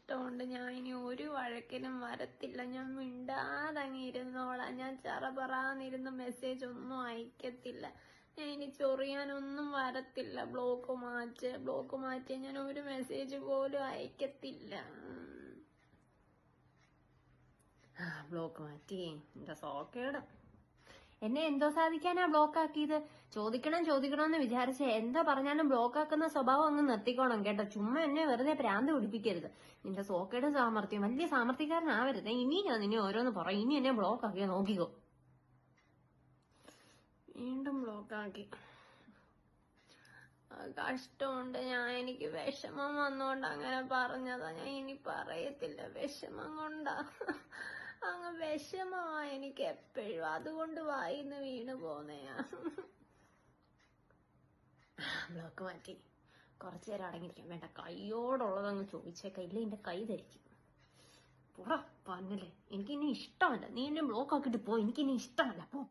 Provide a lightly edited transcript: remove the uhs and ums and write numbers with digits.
കഷ്ടമുണ്ട്. ഞാൻ ഇനി ഒരു വഴക്കിനും വരത്തില്ല. ഞാൻ മിണ്ടാതങ്ങ് ഇരുന്നോളാം. ഞാൻ ചറപറാന്നിരുന്ന് മെസ്സേജ് ഒന്നും അയക്കത്തില്ല. ഞാൻ ഇനി ചൊറിയാനൊന്നും വരത്തില്ല. ബ്ലോക്ക് മാറ്റിയ ഞാൻ ഒരു മെസ്സേജ് പോലും അയക്കത്തില്ല. ബ്ലോക്ക് മാറ്റി എന്റെ സോക്കേട്. എന്നെ എന്തോ സാധിക്കാനാ ബ്ലോക്ക് ആക്കിയത്? ചോദിക്കണമെന്ന് വിചാരിച്ച് എന്താ പറഞ്ഞാലും ബ്ലോക്ക് ആക്കുന്ന സ്വഭാവം അങ്ങ് നിർത്തിക്കോണം കേട്ടോ. ചുമ്മാ എന്നെ വെറുതെ ഭ്രാന്ത് പിടിപ്പിക്കരുത്. നിന്റെ സോക്കേടും സാമർത്ഥ്യം വലിയ സാമർത്ഥ്യക്കാരനാവരുത്. ഇനി ഞാൻ നിന്നെ ഓരോന്ന് പറയും. ഇനി എന്നെ ബ്ലോക്ക് ആക്കിയാ നോക്കിക്കോ. വീണ്ടും ബ്ലോക്ക് ആക്കി. കഷ്ടമുണ്ട്. എനിക്ക് വിഷമം വന്നോണ്ട് അങ്ങനെ പറഞ്ഞതാ. ഞാൻ ഇനി പറയത്തില്ല. വിഷമം കൊണ്ടാ. അങ്ങ് വിഷമമാ എനിക്ക് എപ്പോഴും. അതുകൊണ്ട് വായിന്ന് വീണ് പോന്നെയാ. ബ്ലോക്ക് മാറ്റി. കുറച്ചു നേരം അടങ്ങിയിരിക്കാൻ വേണ്ട. കൈയോടുള്ളതങ്ങ് ചോദിച്ചേക്ക. ഇല്ല എന്റെ കൈ ധരിക്കും. പുറ പറഞ്ഞല്ലേ. എനിക്കിനി ഇഷ്ടമല്ല. നീ എന്നെ ബ്ലോക്ക് ആക്കിട്ട് പോ. എനിക്കിനി ഇഷ്ടമല്ല. പോ.